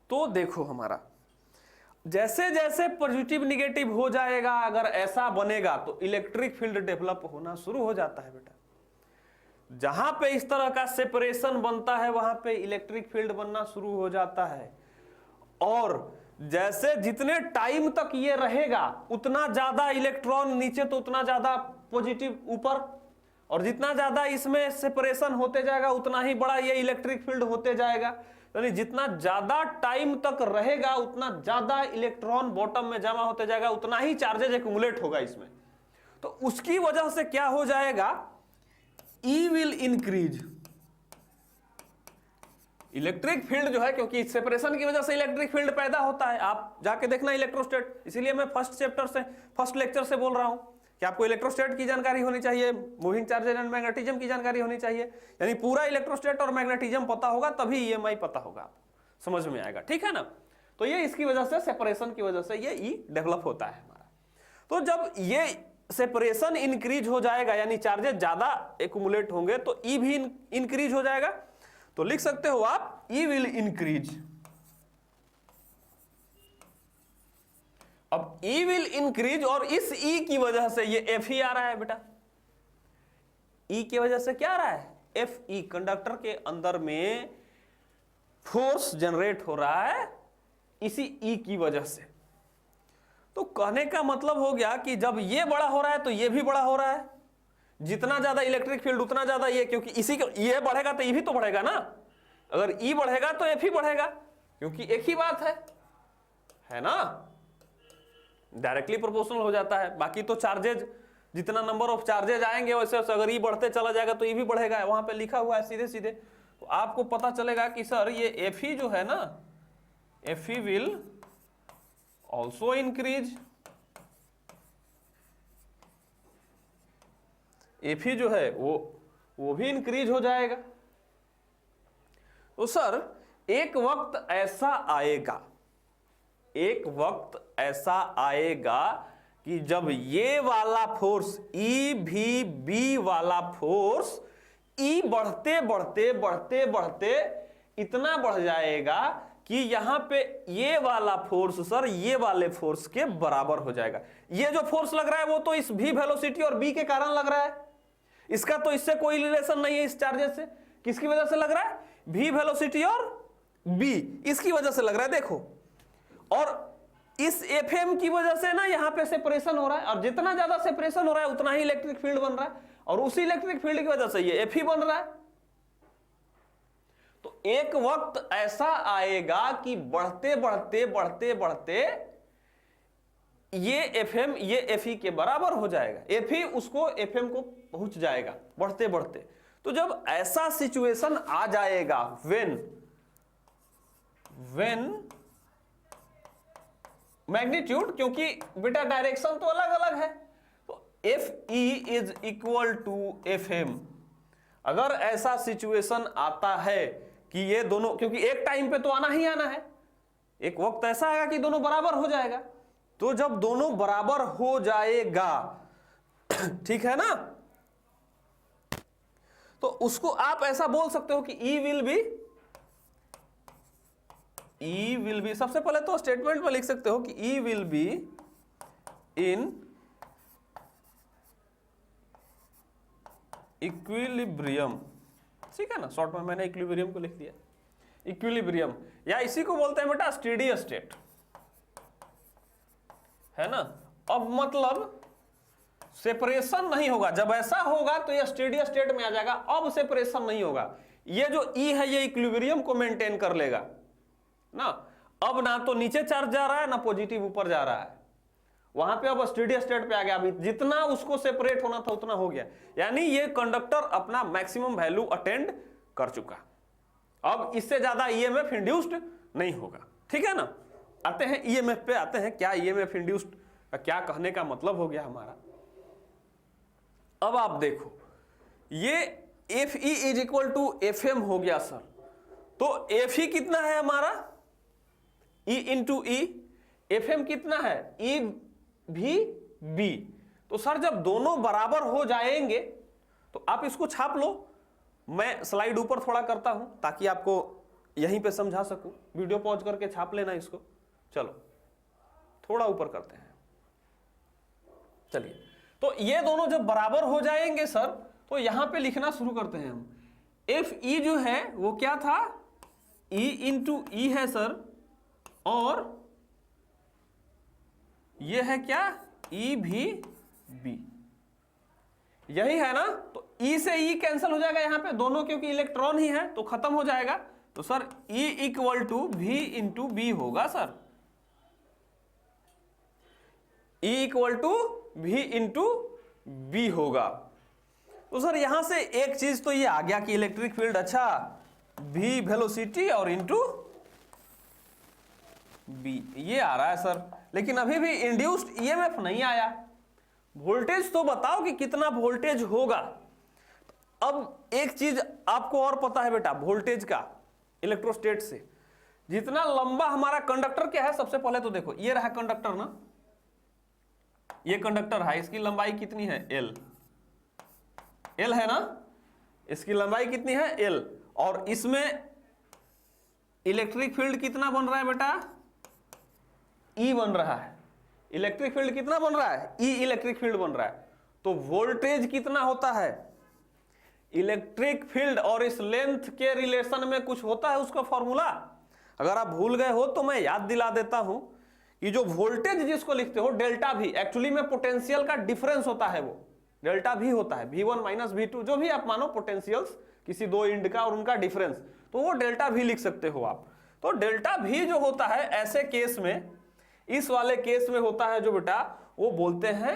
तो देखो हमारा जैसे जैसे पॉजिटिव निगेटिव हो जाएगा, अगर ऐसा बनेगा तो इलेक्ट्रिक फील्ड डेवलप होना शुरू हो जाता है बेटा। जहां पे इस तरह का सेपरेशन बनता है वहां पे इलेक्ट्रिक फील्ड बनना शुरू हो जाता है, और जैसे जितने टाइम तक ये रहेगा उतना ज्यादा इलेक्ट्रॉन नीचे तो उतना ज्यादा पॉजिटिव ऊपर, और जितना ज्यादा इसमें सेपरेशन होते जाएगा उतना ही बड़ा ये इलेक्ट्रिक फील्ड होते जाएगा। यानी जितना ज्यादा टाइम तक रहेगा उतना ज्यादा इलेक्ट्रॉन बॉटम में जमा होते जाएगा, उतना ही चार्जेज एक्यूमुलेट होगा इसमें। तो उसकी वजह से क्या हो जाएगा, ई विल इंक्रीज, इलेक्ट्रिक फील्ड जो है, क्योंकि सेपरेशन की वजह से इलेक्ट्रिक फील्ड पैदा होता है। आप जाके देखना इलेक्ट्रोस्टेट, इसीलिए मैं फर्स्ट लेक्चर से बोल रहा हूं कि आपको इलेक्ट्रोस्टेट की जानकारी होनी चाहिए, मूविंग चार्जेज एंड मैग्नेटिज्म की जानकारी होनी चाहिए, यानी पूरा इलेक्ट्रोस्टेट और मैग्नेटिज्म पता होगा तभी ईएमआई पता होगा, समझ में आएगा, ठीक है ना। तो ये इसकी वजह से, सेपरेशन की वजह से ये ई डेवलप होता है हमारा। तो जब ये सेपरेशन इंक्रीज हो जाएगा, यानी चार्जेस ज्यादा एक्यूमुलेट होंगे, तो ई भी इंक्रीज हो जाएगा। तो लिख सकते हो आप, ई विल इंक्रीज। अब ई विल इंक्रीज, और इस ई की वजह से ये एफ ही आ रहा है बेटा। ई की वजह से क्या आ रहा है, एफ ई, कंडक्टर के अंदर में फोर्स जनरेट हो रहा है इसी ई की वजह से। तो कहने का मतलब हो गया कि जब ये बड़ा हो रहा है तो ये भी बड़ा हो रहा है, जितना ज्यादा इलेक्ट्रिक फील्ड उतना ज्यादा ये, क्योंकि इसी को ये बढ़ेगा तो ये भी तो बढ़ेगा ना, अगर ई बढ़ेगा तो एफ ही बढ़ेगा, क्योंकि एक ही बात है ना, डायरेक्टली प्रोपोर्शनल हो जाता है। बाकी तो चार्जेज, जितना नंबर ऑफ चार्जेज आएंगे वैसे अगर ई बढ़ते चला जाएगा तो ये भी बढ़ेगा, वहां पे लिखा हुआ है सीधे सीधे। तो आपको पता चलेगा कि सर ये Fe जो है ना, Fe will also increase, Fe जो है वो भी इंक्रीज हो जाएगा। तो सर एक वक्त ऐसा आएगा कि जब ये वाला फोर्स E भी B वाला फोर्स E बढ़ते बढ़ते इतना बढ़ जाएगा कि यहां पे ये वाला फोर्स सर ये वाले फोर्स के बराबर हो जाएगा। ये जो फोर्स लग रहा है वो तो इस V वेलोसिटी और B के कारण लग रहा है, इसका तो इससे कोई रिलेशन नहीं है इस चार्जेस से। किसकी वजह से लग रहा है? V वेलोसिटी और B, इसकी वजह से लग रहा है। देखो, और इस Fm की वजह से ना यहां पे सेपरेशन हो रहा है, और जितना ज्यादा सेपरेशन हो रहा है उतना ही इलेक्ट्रिक फील्ड बन रहा है, और उसी इलेक्ट्रिक फील्ड की वजह से ये Fe बन रहा है। तो एक वक्त ऐसा आएगा कि बढ़ते बढ़ते ये Fm ये Fe के बराबर हो जाएगा, Fe उसको Fm को पहुंच जाएगा बढ़ते बढ़ते। तो जब ऐसा सिचुएशन आ जाएगा व्हेन मैग्नीट्यूड, क्योंकि बेटा डायरेक्शन तो अलग अलग है, तो Fe is equal to Fm। अगर ऐसा सिचुएशन आता है कि ये दोनों, क्योंकि एक टाइम पे तो आना ही आना है, एक वक्त ऐसा आएगा कि दोनों बराबर हो जाएगा। तो जब दोनों बराबर हो जाएगा ठीक है ना, तो उसको आप ऐसा बोल सकते हो कि E विल बी, सबसे पहले तो स्टेटमेंट में लिख सकते हो कि E will be in equilibrium, ठीक है ना, शॉर्ट में मैंने इक्विलिब्रियम को लिख दिया, इक्विलिब्रियम, या इसी को बोलते हैं बेटा स्टेडी स्टेट, है ना। अब मतलब सेपरेशन नहीं होगा, जब ऐसा होगा तो ये स्टेडी स्टेट में आ जाएगा, अब सेपरेशन नहीं होगा। ये जो E है ये इक्विलिब्रियम को मेंटेन कर लेगा ना, अब ना तो नीचे चार्ज जा रहा है ना पॉजिटिव ऊपर जा रहा है, वहां पे अब स्टेडी स्टेट पे आ गया, अभी जितना उसको सेपरेट होना था उतना हो गया, यानी ये कंडक्टर अपना मैक्सिमम वैल्यू अटेंड कर चुका, अब इससे ज्यादा ईएमएफ इंड्यूस्ड नहीं होगा, ठीक है ना। आते हैं ईएमएफ पे, आते हैं क्या ईएमएफ इंड्यूस्ड का क्या कहने का मतलब हो गया हमारा। अब आप देखो ये Fe is equal to Fm हो गया सर, तो Fe कितना है हमारा E इंटू E, Fm कितना है E भी B। तो सर जब दोनों बराबर हो जाएंगे तो आप इसको छाप लो, मैं स्लाइड ऊपर थोड़ा करता हूं ताकि आपको यहीं पे समझा सकूं, वीडियो पॉज करके छाप लेना इसको, चलो थोड़ा ऊपर करते हैं। चलिए, तो ये दोनों जब बराबर हो जाएंगे सर तो यहां पे लिखना शुरू करते हैं हम। Fe जो है वो क्या था, E इंटू E है सर, और ये है क्या E भी B, यही है ना। तो E से E कैंसिल हो जाएगा यहां पे, दोनों क्योंकि इलेक्ट्रॉन ही है तो खत्म हो जाएगा, तो sir E equal to V into B होगा sir, E equal to V into B होगा। तो सर यहां से एक चीज तो ये आ गया कि इलेक्ट्रिक फील्ड, अच्छा V वेलोसिटी और इंटू B ये आ रहा है सर, लेकिन अभी भी इंड्यूस्ड ईएमएफ नहीं आया। वोल्टेज तो बताओ कि कितना वोल्टेज होगा। अब एक चीज आपको और पता है बेटा वोल्टेज का इलेक्ट्रोस्टेट से, जितना लंबा हमारा कंडक्टर क्या है, सबसे पहले तो देखो ये रहा कंडक्टर ना, ये कंडक्टर है, इसकी लंबाई कितनी है L है ना, इसकी लंबाई कितनी है L, और इसमें इलेक्ट्रिक फील्ड कितना बन रहा है बेटा E बन रहा है, इलेक्ट्रिक फील्ड कितना बन रहा है E इलेक्ट्रिक फील्ड बन रहा है। तो वोल्टेज कितना होता है, इलेक्ट्रिक फील्ड और इस लेंथ के रिलेशन में कुछ होता है उसका फॉर्मूला, अगर आप भूल गए हो तो मैं याद दिला देता हूं कि जो वोल्टेज जिसको लिखते हो डेल्टा भी, एक्चुअली में पोटेंशियल का डिफरेंस होता है, वो डेल्टा भी होता है, V1 माइनस V2 जो भी आप मानो पोटेंशियल्स किसी दो इंड का और उनका डिफरेंस, तो वो डेल्टा भी लिख सकते हो आप। तो डेल्टा भी जो होता है ऐसे केस में, इस वाले केस में होता है जो बेटा वो बोलते हैं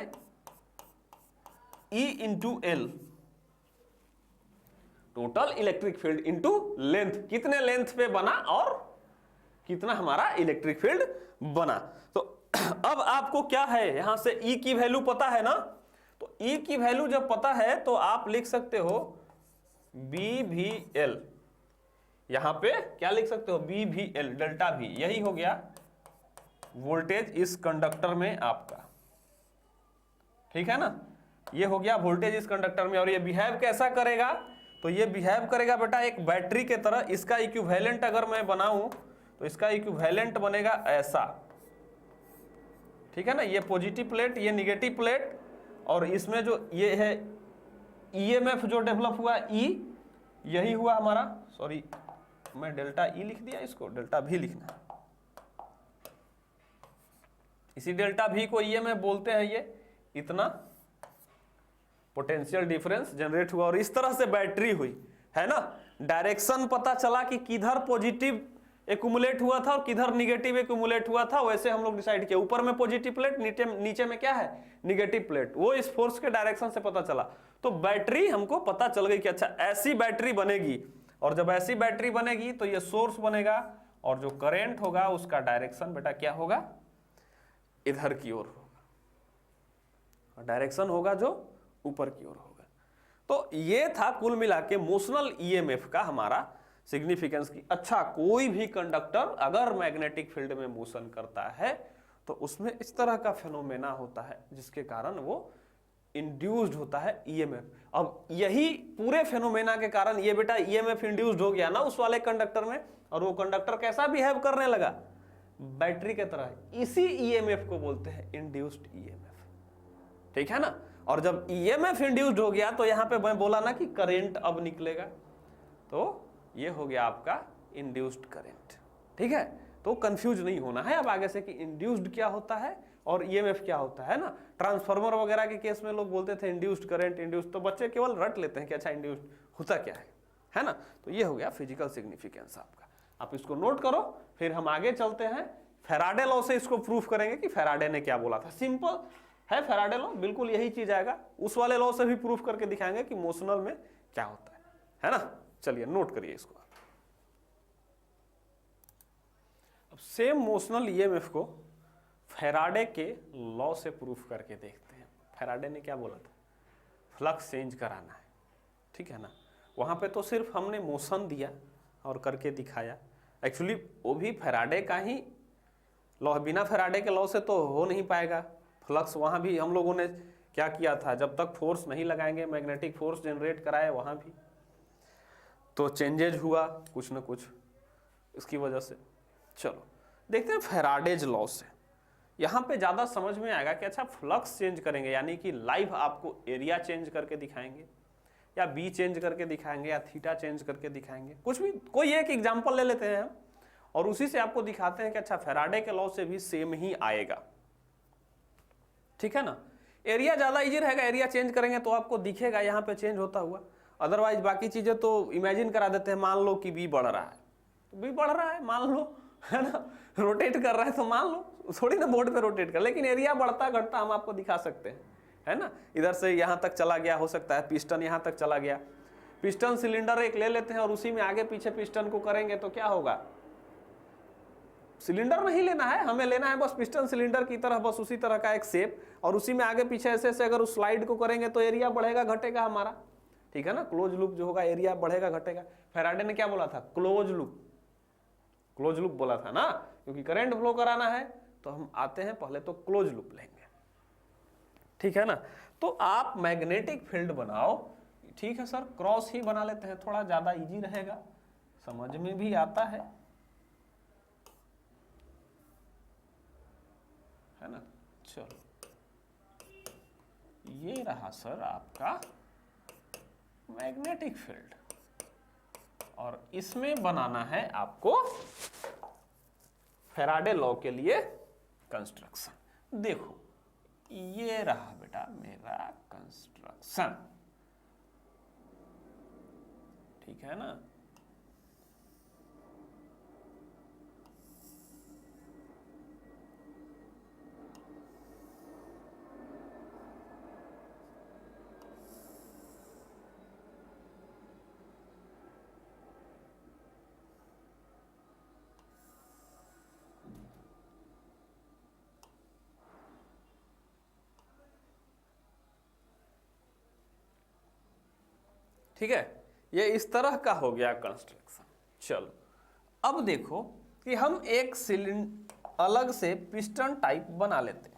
E into L। Total electric field into length, कितने लेंथ पे बना और कितना हमारा इलेक्ट्रिक फील्ड बना। तो अब आपको क्या है, यहां से E की वैल्यू पता है ना, तो E की वैल्यू जब पता है तो आप लिख सकते हो BVL, यहां पे क्या लिख सकते हो BVL डेल्टा V, यही हो गया वोल्टेज इस कंडक्टर में आपका, ठीक है ना, ये हो गया वोल्टेज इस कंडक्टर में। और ये बिहेव कैसा करेगा, तो ये बिहेव करेगा बेटा एक बैटरी के तरह। इसका इक्विवेलेंट अगर मैं बनाऊं तो इसका इक्विवेलेंट बनेगा ऐसा, ठीक है ना, ये पॉजिटिव प्लेट ये निगेटिव प्लेट, और इसमें जो ये है ईएमएफ जो डेवलप हुआ E, यही हुआ हमारा, सॉरी मैं डेल्टा E लिख दिया, इसको डेल्टा V लिखना है। इसी डेल्टा V को ईएमएफ बोलते हैं। ये इतना पोटेंशियल डिफरेंस जनरेट हुआ और इस तरह से बैटरी हुई, है ना। डायरेक्शन पता चला कि किधर पॉजिटिव एक्यूमुलेट हुआ था और किधर निगेटिव एक्यूमुलेट हुआ था, वैसे हम लोग डिसाइड किया। ऊपर में पॉजिटिव प्लेट, नीचे में क्या है निगेटिव प्लेट, वो इस फोर्स के डायरेक्शन से पता चला। तो बैटरी हमको पता चल गई कि अच्छा ऐसी बैटरी बनेगी, और जब ऐसी बैटरी बनेगी तो ये सोर्स बनेगा और जो करंट होगा उसका डायरेक्शन बेटा क्या होगा, इधर की ओर होगा, और डायरेक्शन होगा जो ऊपर की ओर होगा। तो ये था कुल मिला के मोशनल ईएमएफ का हमारा सिग्निफिकेंस की। अच्छा, कोई भी कंडक्टर अगर मैग्नेटिक फील्ड में मोशन करता है तो उसमें इस तरह का फेनोमेना होता है जिसके कारण वो इंड्यूस्ड होता है ईएमएफ। अब यही पूरे फेनोमेना के कारण ये बेटा ईएमएफ इंड्यूस्ड हो गया ना उस वाले कंडक्टर में, और वो कंडक्टर कैसा बिहेव करने लगा, बैटरी के तरह। इसी ईएमएफ को बोलते हैं इंड्यूस्ड ईएमएफ, ठीक है ना। और जब ईएमएफ इंड्यूस्ड हो गया तो यहां पे मैं बोला ना कि करंट अब निकलेगा, तो ये हो गया आपका इंड्यूस्ड करंट, ठीक है। तो कंफ्यूज नहीं होना है अब आगे से कि इंड्यूस्ड क्या होता है और ईएमएफ क्या होता है ना। ट्रांसफार्मर वगैरह के केस में लोग बोलते थे इंड्यूस्ड करंट इंड्यूस्ड, तो बच्चे केवल रट लेते हैं कि अच्छा इंड्यूस्ड होता क्या है ना। तो ये हो गया फिजिकल सिग्निफिकेंस आपका, आप इसको नोट करो। फिर हम आगे चलते हैं, फैराडे लॉ से इसको प्रूफ करेंगे कि फैराडे ने क्या बोला था। सिंपल है फैराडे लॉ, बिल्कुल यही चीज आएगा। उस वाले लॉ से भी प्रूफ करके दिखाएंगे कि मोशनल में क्या होता है ना। चलिए नोट करिए इसको। अब सेम मोशनल ईएमएफ को फैराडे के लॉ से प्रूफ करके देखते हैं। फैराडे ने क्या बोला था, फ्लक्स चेंज कराना है, ठीक है ना। वहां पे तो सिर्फ हमने मोशन दिया और करके दिखाया। एक्चुअली वो भी फैराडे का ही लॉ, बिना फैराडे के लॉ से तो हो नहीं पाएगा फ्लक्स। वहां भी हम लोगों ने क्या किया था, जब तक फोर्स नहीं लगाएंगे मैग्नेटिक फोर्स जनरेट कराए, वहां भी तो चेंजेज हुआ कुछ ना कुछ इसकी वजह से। चलो देखते हैं फैराडेज लॉ से। यहां पे ज्यादा समझ में आएगा कि अच्छा फ्लक्स चेंज करेंगे यानी कि लाइव आपको एरिया चेंज करके दिखाएंगे, या बी चेंज करके दिखाएंगे, या थीटा चेंज करके दिखाएंगे, कुछ भी कोई एक एग्जांपल ले लेते हैं हम और उसी से आपको दिखाते हैं कि अच्छा फैराडे के लॉ से भी सेम ही आएगा, ठीक है ना। एरिया ज्यादा इजी रहेगा, एरिया चेंज करेंगे तो आपको दिखेगा यहाँ पे चेंज होता हुआ। अदरवाइज बाकी चीजें तो इमेजिन करा देते हैं। मान लो कि बी बढ़ रहा है, तो बी बढ़ रहा है मान लो, है ना, रोटेट कर रहा है तो मान लो, थोड़ी ना बोर्ड पे रोटेट कर, लेकिन एरिया बढ़ता घटता हम आपको दिखा सकते हैं, है ना। इधर से यहाँ तक चला गया, हो सकता है पिस्टन यहाँ तक चला गया। पिस्टन सिलेंडर एक ले लेते हैं और उसी में आगे पीछे पिस्टन को करेंगे तो क्या होगा, सिलेंडर नहीं लेना है हमें, लेना है बस पिस्टन सिलेंडर की तरह, बस उसी तरह का एक शेप, और उसी में आगे पीछे ऐसे ऐसे अगर उस स्लाइड को करेंगे तो एरिया बढ़ेगा घटेगा हमारा, ठीक है ना। क्लोज लूप जो होगा एरिया बढ़ेगा घटेगा। फैराडे ने क्या बोला था, क्लोज लूप, क्लोज लूप बोला था ना, क्योंकि करंट फ्लो कराना है तो हम आते हैं पहले तो क्लोज लूप लेंगे, ठीक है ना। तो आप मैग्नेटिक फील्ड बनाओ, ठीक है सर क्रॉस ही बना लेते हैं, थोड़ा ज्यादा इजी रहेगा, समझ में भी आता है ना। चलो ये रहा सर आपका मैग्नेटिक फील्ड, और इसमें बनाना है आपको फैराडे लॉ के लिए कंस्ट्रक्शन। देखो ये रहा बेटा मेरा कंस्ट्रक्शन, ठीक है ना। ठीक है, ये इस तरह का हो गया कंस्ट्रक्शन। चलो अब देखो कि हम एक सिलेंडर अलग से पिस्टन टाइप बना लेते हैं।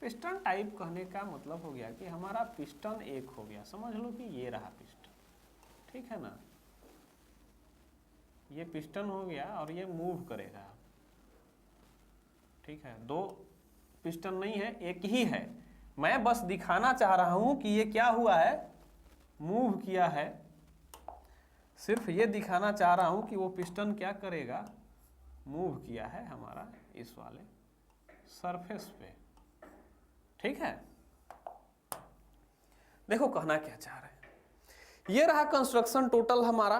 पिस्टन टाइप कहने का मतलब हो गया कि हमारा पिस्टन एक हो गया, समझ लो कि ये रहा पिस्टन, ठीक है ना, ये पिस्टन हो गया और ये मूव करेगा, ठीक है। दो पिस्टन नहीं है, एक ही है। मैं बस दिखाना चाह रहा हूं कि ये क्या हुआ है, मूव किया है। सिर्फ ये दिखाना चाह रहा हूं कि वो पिस्टन क्या करेगा, मूव किया है हमारा इस वाले सरफेस पे, ठीक है। देखो कहना क्या चाह रहे हैं, ये रहा कंस्ट्रक्शन टोटल हमारा,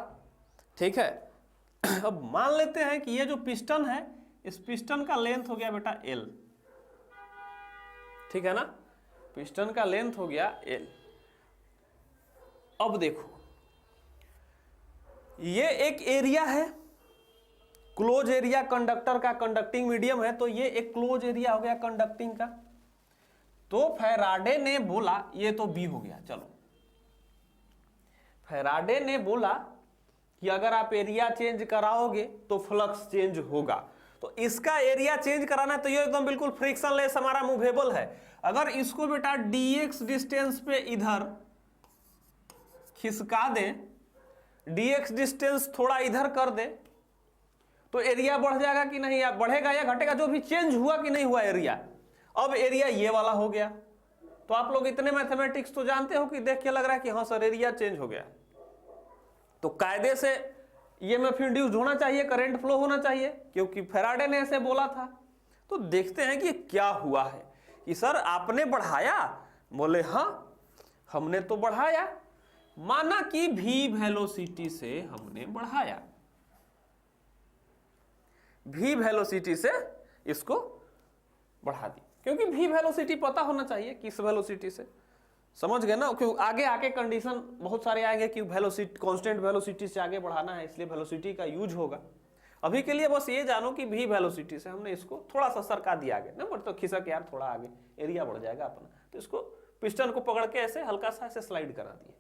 ठीक है। अब मान लेते हैं कि ये जो पिस्टन है, इस पिस्टन का लेंथ हो गया बेटा L, ठीक है ना, पिस्टन का लेंथ हो गया L। अब देखो ये एक एरिया है, क्लोज एरिया कंडक्टर का, कंडक्टिंग मीडियम है, तो ये एक क्लोज एरिया हो गया कंडक्टिंग का। तो फैराडे ने बोला, ये तो B हो गया। चलो फैराडे ने बोला कि अगर आप एरिया चेंज कराओगे तो फ्लक्स चेंज होगा, तो इसका एरिया चेंज कराना है तो ये एकदम बिल्कुल फ्रिक्शनलेस हमारा मूवेबल है। अगर इसको बेटा dx डिस्टेंस पे इधर खिसका दें, dx डिस्टेंस थोड़ा इधर कर दे, तो एरिया बढ़ जाएगा कि नहीं, बढ़ेगा या घटेगा, जो भी चेंज हुआ कि नहीं हुआ एरिया। अब एरिया ये वाला हो गया, तो आप लोग इतने मैथमेटिक्स तो जानते हो कि देख के लग रहा है कि हाँ सर एरिया चेंज हो गया, तो कायदे से ईएमएफ इंड्यूस्ड होना चाहिए, करंट फ्लो होना चाहिए, क्योंकि फैराडे ने ऐसे बोला था। तो देखते हैं कि क्या हुआ है कि सर आपने बढ़ाया, बोले हाँ हमने तो बढ़ाया, माना कि v वेलोसिटी से हमने बढ़ाया, v वेलोसिटी से इसको बढ़ा दी, क्योंकि v वेलोसिटी पता होना चाहिए किस वेलोसिटी से, समझ गए ना। क्योंकि आगे आके कंडीशन बहुत सारे आएंगे कि वेलोसिटी कांस्टेंट वेलोसिटी से आगे बढ़ाना है, इसलिए वेलोसिटी का यूज होगा। अभी के लिए बस ये जानो कि v वेलोसिटी से हमने इसको थोड़ा सा सरका दिया आगे ना, तो खिसक यार थोड़ा आगे एरिया बढ़ जाएगा अपना, तो इसको पिस्टन को पकड़ के ऐसे हल्का सा ऐसे स्लाइड करा दिए।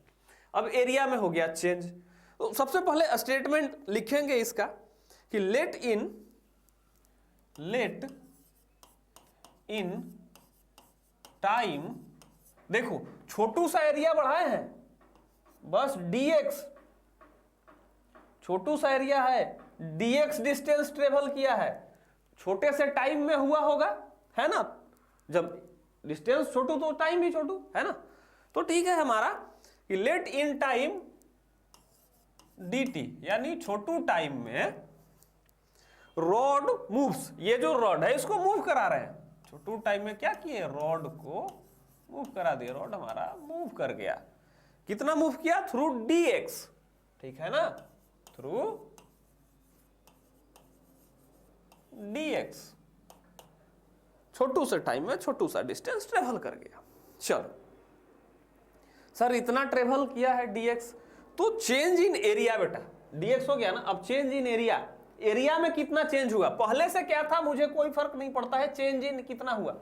अब एरिया में हो गया चेंज। तो सबसे पहले स्टेटमेंट लिखेंगे इसका कि लेट इन टाइम, देखो छोटू सा एरिया बढ़ाए हैं, बस dx, छोटू सा एरिया है, dx डिस्टेंस ट्रेवल किया है, छोटे से टाइम में हुआ होगा, है ना, जब डिस्टेंस छोटू तो टाइम भी छोटू, है ना। तो ठीक है हमारा कि लेट इन टाइम dt, यानी छोटू टाइम में रॉड मूव्स, ये जो रॉड है इसको मूव करा रहे हैं, छोटू टाइम में क्या किए, रॉड को मूव करा दिया, रॉड हमारा मूव कर गया, कितना मूव किया, थ्रू dx, ठीक है ना, थ्रू dx, छोटू से टाइम में छोटू सा डिस्टेंस ट्रेवल कर गया। चलो सर इतना ट्रेवल किया है dx, तो चेंज इन एरिया बेटा, dx हो गया ना, अब चेंज इन एरिया, एरिया में कितना चेंज हुआ, पहले से क्या था मुझे कोई फर्क नहीं पड़ता है, चेंज इन कितना हुआ,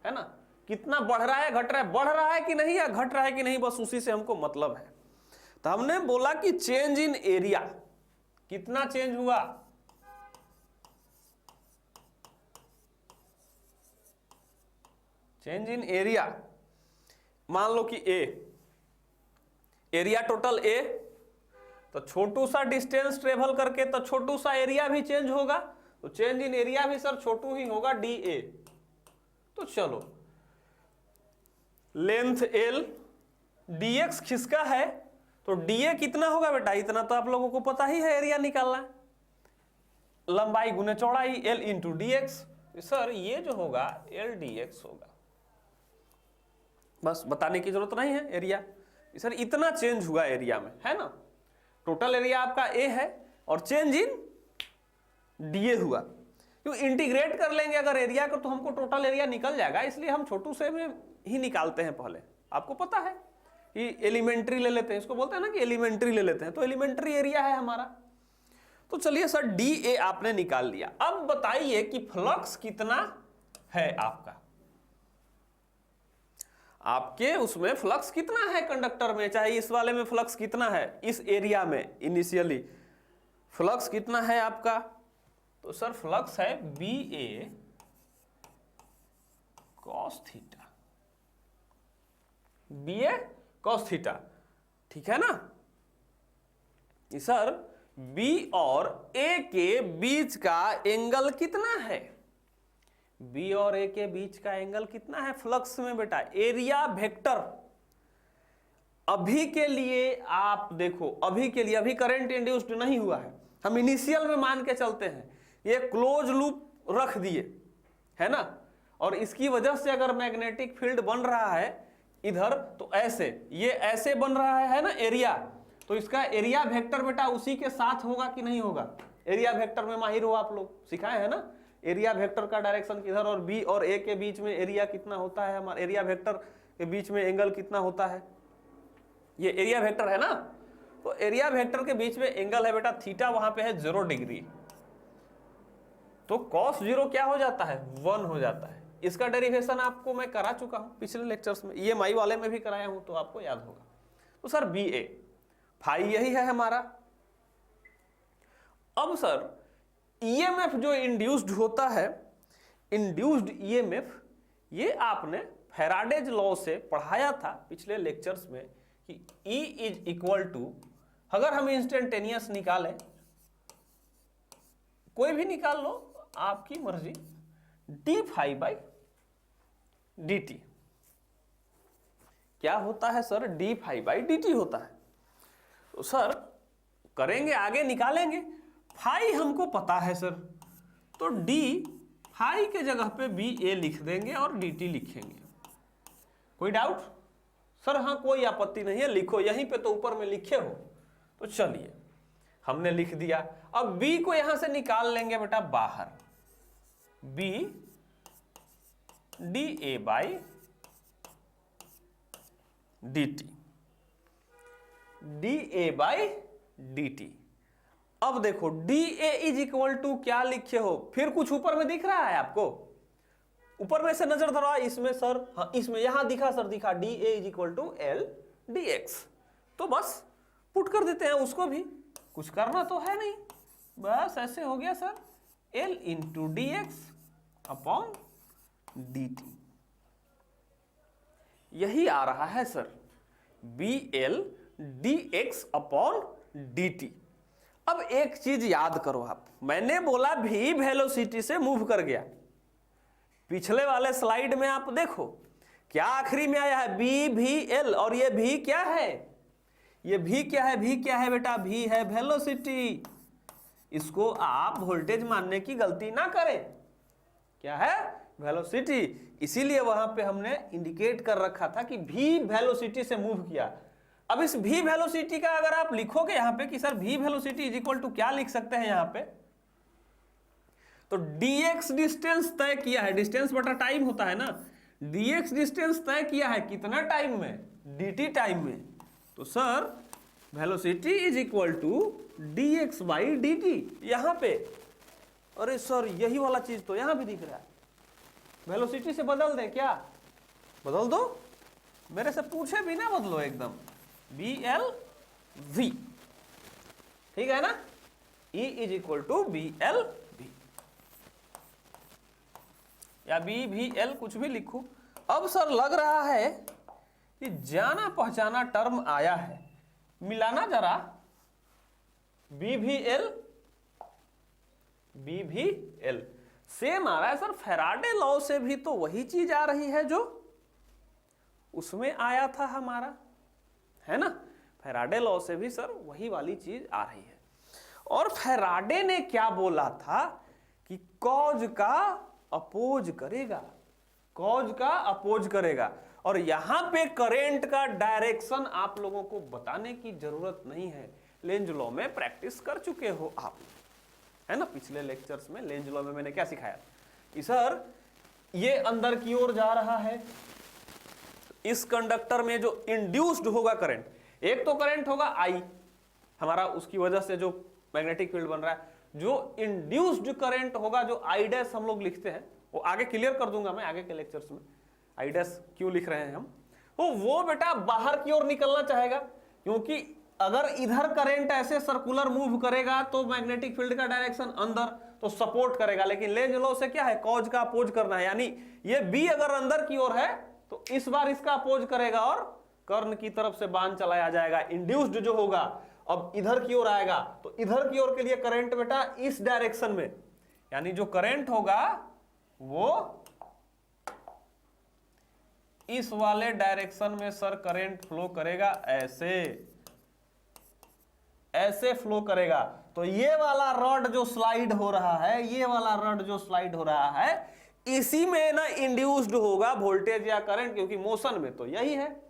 है ना, कितना बढ़ रहा है घट रहा है, बढ़ रहा है कि नहीं या घट रहा है कि नहीं, बस उसी से हमको मतलब है। तो हमने बोला कि चेंज इन एरिया, कितना चेंज हुआ, चेंज इन एरिया, मान लो कि A, एरिया टोटल A, तो छोटू सा डिस्टेंस ट्रेवल करके तो छोटू सा एरिया भी चेंज होगा, तो चेंज इन एरिया भी सर छोटू ही होगा, dA। तो चलो लेंथ L, dx खिसका है, तो dA कितना होगा बेटा, इतना तो आप लोगों को पता ही है, एरिया निकालना है, लंबाई गुने चौड़ाई L इंटू dx, सर ये जो होगा L dx होगा, बस बताने की जरूरत नहीं है एरिया, सर इतना चेंज हुआ एरिया में, है ना, टोटल एरिया आपका A है और चेंज इन dA हुआ, क्यों इंटीग्रेट कर लेंगे अगर एरिया को तो हमको टोटल एरिया निकल जाएगा, इसलिए हम छोटू से में ही निकालते हैं पहले, आपको पता है कि एलिमेंट्री ले लेते हैं, इसको बोलते हैं ना कि एलिमेंट्री ले लेते हैं, तो एलिमेंट्री एरिया है हमारा। तो चलिए सर dA आपने निकाल लिया, अब बताइए कि फ्लक्स कितना है आपका, आपके उसमें फ्लक्स कितना है कंडक्टर में, चाहे इस वाले में फ्लक्स कितना है, इस एरिया में इनिशियली फ्लक्स कितना है आपका, तो सर फ्लक्स है बी ए कॉस थीटा, बी ए कॉस थीटा, ठीक है ना। सर बी और ए के बीच का एंगल कितना है, बी और ए के बीच का एंगल कितना है फ्लक्स में बेटा, एरिया वेक्टर। अभी के लिए आप देखो, अभी के लिए अभी करंट इंड्यूस्ड नहीं हुआ है, हम इनिशियल में मान के चलते हैं, ये क्लोज लूप रख दिए है ना, और इसकी वजह से अगर मैग्नेटिक फील्ड बन रहा है इधर, तो ऐसे ये ऐसे बन रहा है ना एरिया, तो इसका एरिया वेक्टर बेटा उसी के साथ होगा कि नहीं होगा। एरिया वेक्टर में माहिर हो आप लोग, सिखाए हैं ना एरिया वेक्टर का डायरेक्शन किधर, और बी और ए के बीच में एरिया कितना होता है, हमारा एरिया वेक्टर के बीच में एंगल कितना होता है, ये एरिया वेक्टर है ना, तो एरिया वेक्टर के बीच में एंगल है बेटा थीटा, वहां पे है 0 डिग्री, तो cos 0 क्या हो जाता है 1 हो जाता है। इसका डेरिवेशन आपको मैं करा चुका हूं पिछले लेक्चर्स में, EMI वाले में भी कराया हूं, तो आपको याद होगा। तो सर बी ए फाई यही है हमारा। अब सर EMF जो इंड्यूस्ड होता है, इंड्यूस्ड EMF, ये आपने फैराडेज लॉ से पढ़ाया था पिछले लेक्चर्स में कि E इज इक्वल टू, अगर हम इंस्टेंटेनियस निकालें, कोई भी निकाल लो आपकी मर्जी, d phi by d t. क्या होता है sir, d phi by d t होता है। तो सर करेंगे आगे, निकालेंगे, फाई हमको पता है सर, तो डी फाई के जगह पे बी ए लिख देंगे और डी टी लिखेंगे। कोई डाउट सर? हाँ कोई आपत्ति नहीं है, लिखो, यहीं पे तो ऊपर में लिखे हो। तो चलिए हमने लिख दिया। अब b को यहां से निकाल लेंगे बेटा बाहर, b d A by d t, d A by d t. अब देखो d A is equal to क्या लिखे हो, फिर कुछ ऊपर में दिख रहा है आपको, ऊपर में से नजर धरा, इसमें सर, हाँ इसमें यहां दिखा सर, दिखा d A is equal to L d x. तो बस पुट कर देते हैं उसको भी, कुछ करना तो है नहीं, बस ऐसे हो गया sir, L into d x upon d t. यही आ रहा है sir, B L d x upon d t. अब एक चीज याद करो आप, मैंने बोला भी वेलोसिटी से मूव कर गया, पिछले वाले स्लाइड में आप देखो क्या आखिरी में आया है, बी भी एल, और ये भी क्या है, ये भी क्या है, भी क्या है बेटा, भी है वेलोसिटी। इसको आप वोल्टेज मानने की गलती ना करें, क्या है वेलोसिटी, इसीलिए वहां पे हमने इंडिकेट कर रखा था कि भी वेलोसिटी से मूव किया। अब इस भी वेलोसिटी का अगर आप लिखोगे यहां पे कि सर भी वेलोसिटी इज इक्वल टू क्या लिख सकते हैं यहां पे, तो dx डिस्टेंस तय किया है, डिस्टेंस बटा टाइम होता है ना, dx डिस्टेंस तय किया है कितना टाइम में, dt टाइम में। तो sir velocity is equal to dx by dt यहां पे, अरे सर यही वाला चीज तो यहां भी दिख रहा है, वेलोसिटी से बदल दें क्या, बदल दो, मेरे से पूछे बिना बदलो एकदम, बी एल वी, ठीक है ना, E is equal to B L V, या बी भी एल कुछ भी लिखो। अब सर लग रहा है कि जाना पहचाना टर्म आया है, मिलाना जरा, बी भी एल, बी भी एल सेम आ रहा है सर, फैराडे लॉ से भी तो वही चीज आ रही है जो उसमें आया था हमारा, है ना, फैराडे लॉ से भी सर वही वाली चीज आ रही है। और फैराडे ने क्या बोला था कि कॉज का अपोज करेगा, कॉज का अपोज करेगा, और यहां पे करंट का डायरेक्शन आप लोगों को बताने की जरूरत नहीं है, लेंज लॉ में प्रैक्टिस कर चुके हो आप, है ना। पिछले लेक्चर्स में लेंज लॉ में मैंने क्या सिखाया कि सर ये अंदर की ओर जा रहा है, इस कंडक्टर में जो इंड्यूस्ड होगा करंट, एक तो करंट होगा आई हमारा, उसकी वजह से जो मैग्नेटिक फील्ड बन रहा है, जो इंड्यूस्ड करंट होगा, जो आई डैश हम लोग लिखते हैं, वो आगे क्लियर कर दूंगा मैं आगे के लेक्चर्स में, आई डैश क्यों लिख रहे हैं हम। तो वो बेटा बाहर की ओर निकलना चाहेगा, क्योंकि अगर इधर करंट ऐसे सर्कुलर मूव करेगा तो मैग्नेटिक फील्ड का डायरेक्शन अंदर, तो सपोर्ट करेगा। लेकिन लेंज लॉ से क्या है, कॉज का अपोज करना है, यानी ये बी अगर अंदर की ओर है तो इस बार इसका अपोज करेगा और कर्ण की तरफ से बाण चलाया जाएगा। इंड्यूस्ड जो होगा अब इधर की ओर आएगा, तो इधर की ओर के लिए करंट बेटा इस डायरेक्शन में, यानी जो करंट होगा वो इस वाले डायरेक्शन में सर करंट फ्लो करेगा, ऐसे फ्लो करेगा। तो ये वाला रॉड जो स्लाइड हो रहा है, ये वाला रॉड जो स्लाइड हो रहा है, इसी में ना इंड्यूस्ड होगा वोल्टेज या करंट, क्योंकि मोशन में तो यही है।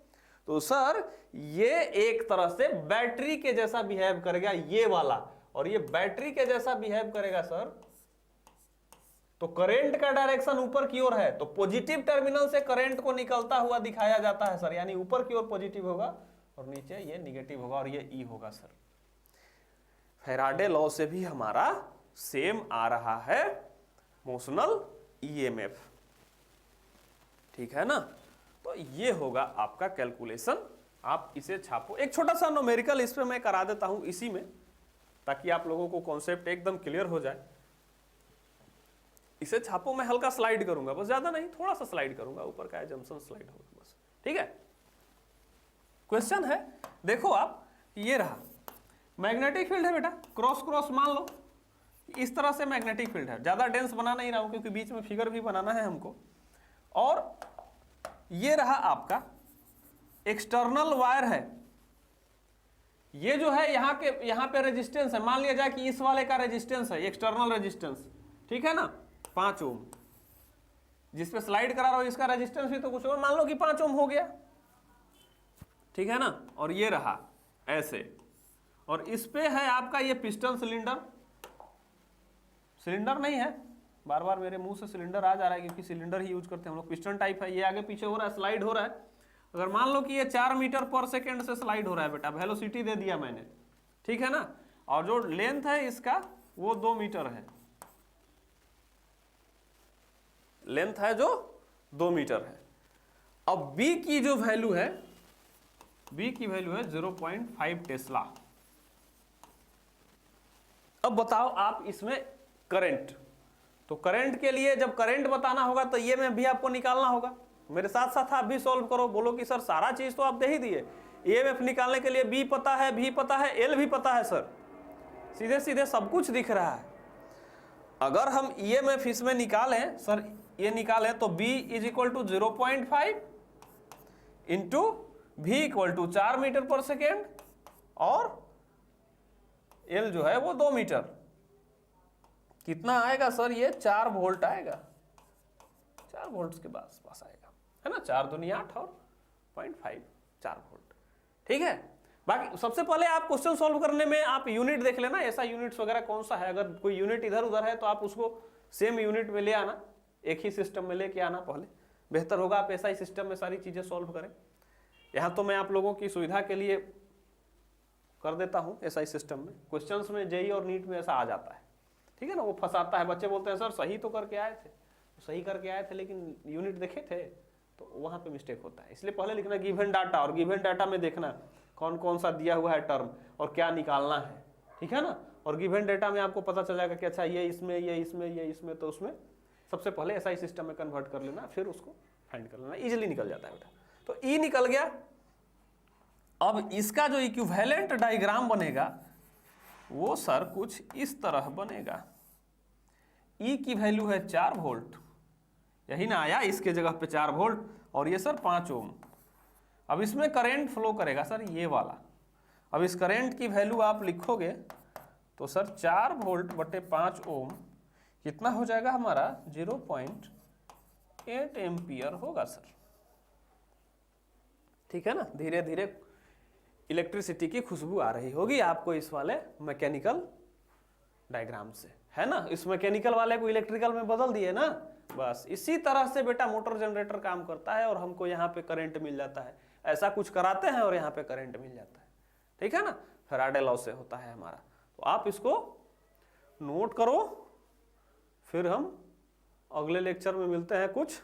तो सर ये एक तरह से बैटरी के जैसा बिहेव करेगा ये वाला, और ये बैटरी के जैसा बिहेव करेगा सर। तो करंट का डायरेक्शन ऊपर की ओर है, तो पॉजिटिव टर्मिनल से करंट को निकलता हुआ दिखाया जाता है सर, यानी ऊपर की ओर पॉजिटिव होगा और नीचे ये निगेटिव होगा, और ये ई होगा सर। फैराडे लॉ से भी हमारा सेम आ रहा है मोशनल ईएमएफ, ठीक है ना। तो ये होगा आपका कैलकुलेशन, आप इसे छापो। एक छोटा सा न्यूमेरिकल इस पे मैं करा देता हूं इसी में, ताकि आप लोगों को कॉन्सेप्ट एकदम क्लियर हो जाए। इसे छापो, मैं हल्का स्लाइड करूंगा, बस ज्यादा नहीं, थोड़ा सा स्लाइड करूंगा, ऊपर का जंक्शन स्लाइड होगा बस, ठीक है। क्वेश्चन है, देखो आप, ये रहा मैग्नेटिक फील्ड है बेटा, क्रॉस क्रॉस मान लो इस तरह से मैग्नेटिक फील्ड है। ज्यादा डेंस बना नहीं रहा हूं क्योंकि बीच में फिगर भी बनाना है हमको। और ये रहा आपका एक्सटर्नल वायर है, ये जो है यहां पे रेजिस्टेंस है, मान लिया जाए कि इस वाले का रेजिस्टेंस है एक्सटर्नल रेजिस्टेंस, ठीक है ना, 5 ओम। जिसपे स्लाइड करा रहा हो इसका रेजिस्टेंस भी तो कुछ और, मान लो कि 5 ओम हो गया, ठीक है ना। और ये रहा ऐसे, और इस पे है आपका ये पिस्टन सिलेंडर, सिलेंडर नहीं है, बार बार मेरे मुंह से सिलेंडर आ जा रहा है क्योंकि सिलेंडर ही यूज करते हैं हम लोग। पिस्टन टाइप है, ये आगे पीछे हो रहा है, स्लाइड हो रहा है। अगर मान लो कि ये 4 मीटर पर सेकेंड से स्लाइड हो रहा है बेटा, वेलोसिटी दे दिया मैंने, ठीक है ना। और जो लेंथ है इसका वो 2 मीटर है, लेंथ है जो 2 मीटर है। अब बी की जो वैल्यू है, बी की वैल्यू है 0.5 टेस्ला। अब बताओ आप इसमें करंट, तो करंट के लिए जब करंट बताना होगा तो ये में भी आपको निकालना होगा। मेरे साथ साथ आप भी सॉल्व करो, बोलो कि सर सारा चीज तो आप दे ही दिए, ईएमएफ निकालने के लिए बी पता है, भी पता है, एल भी पता है सर, सीधे सीधे सब कुछ दिख रहा है। अगर हम ईएमएफ इसमें निकालें सर, ये निकालें तो B is equal to 0.5 into भी इक्वल टू 4 मीटर पर सेकेंड, और एल जो है वो 2 मीटर। कितना आएगा सर, ये 4 वोल्ट आएगा, 4 वोल्ट के पास आएगा, है ना। 4 दूनी 8 और 0.5, 4 वोल्ट, ठीक है। बाकी सबसे पहले आप क्वेश्चन सॉल्व करने में आप यूनिट देख लेना, ऐसा यूनिट्स वगैरह कौन सा है। अगर कोई यूनिट इधर उधर है तो आप उसको सेम यूनिट में ले आना, एक ही सिस्टम में लेके आना, पहले बेहतर होगा आप ऐसा ही सिस्टम में सारी चीजें सॉल्व करें। यहाँ तो मैं आप लोगों की सुविधा के लिए कर देता हूँ ऐसा ही सिस्टम में। क्वेश्चंस में जेई और नीट में ऐसा आ जाता है, ठीक है ना, वो फंसाता है। बच्चे बोलते हैं सर सही तो करके आए थे, सही करके आए थे लेकिन यूनिट देखे थे, तो वहाँ पे मिस्टेक होता है। इसलिए पहले लिखना गिवन डाटा, और गिवन डाटा में देखना कौन कौन सा दिया हुआ है टर्म और क्या निकालना है, ठीक है ना। और गिवन डाटा में आपको पता चल जाएगा कि अच्छा ये इसमें, ये इसमें, ये इसमें, तो उसमें सबसे पहले ऐसा ही सिस्टम में कन्वर्ट कर लेना, फिर उसको फाइंड कर लेना, इजिली निकल जाता है बेटा। तो ई निकल गया। अब इसका जो इक्विवेलेंट डायग्राम बनेगा वो सर कुछ इस तरह बनेगा। ई की वैल्यू है 4 वोल्ट, यही ना आया, इसके जगह पे 4 वोल्ट, और ये सर 5 ओम। अब इसमें करंट फ्लो करेगा सर ये वाला। अब इस करंट की वैल्यू आप लिखोगे तो सर 4 वोल्ट बटे 5 ओम कितना हो जाएगा हमारा, 0.8 एम्पियर होगा सर, ठीक है ना। धीरे धीरे इलेक्ट्रिसिटी की खुशबू आ रही होगी आपको इस वाले मैकेनिकल डायग्राम से, है ना। इस मैकेनिकल वाले को इलेक्ट्रिकल में बदल दिए ना, बस इसी तरह से बेटा मोटर जनरेटर काम करता है, और हमको यहाँ पे करंट मिल जाता है। ऐसा कुछ कराते हैं और यहाँ पे करंट मिल जाता है, ठीक है ना। फैराडे लॉ से होता है हमारा। तो आप इसको नोट करो, फिर हम अगले लेक्चर में मिलते हैं कुछ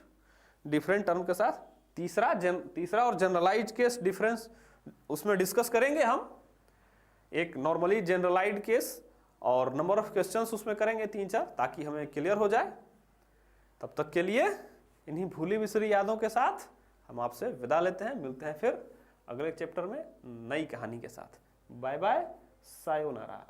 डिफरेंट टर्म के साथ। तीसरा और जनरलाइज केस डिफरेंस उसमें डिस्कस करेंगे हम। एक नॉर्मली जनरलाइज्ड केस और नंबर ऑफ क्वेश्चंस उसमें करेंगे 3-4, ताकि हमें क्लियर हो जाए। तब तक के लिए इन्हीं भूली बिसरी यादों के साथ हम आपसे विदा लेते हैं। मिलते हैं फिर अगले चैप्टर में नई कहानी के साथ। Bye bye, sayonara.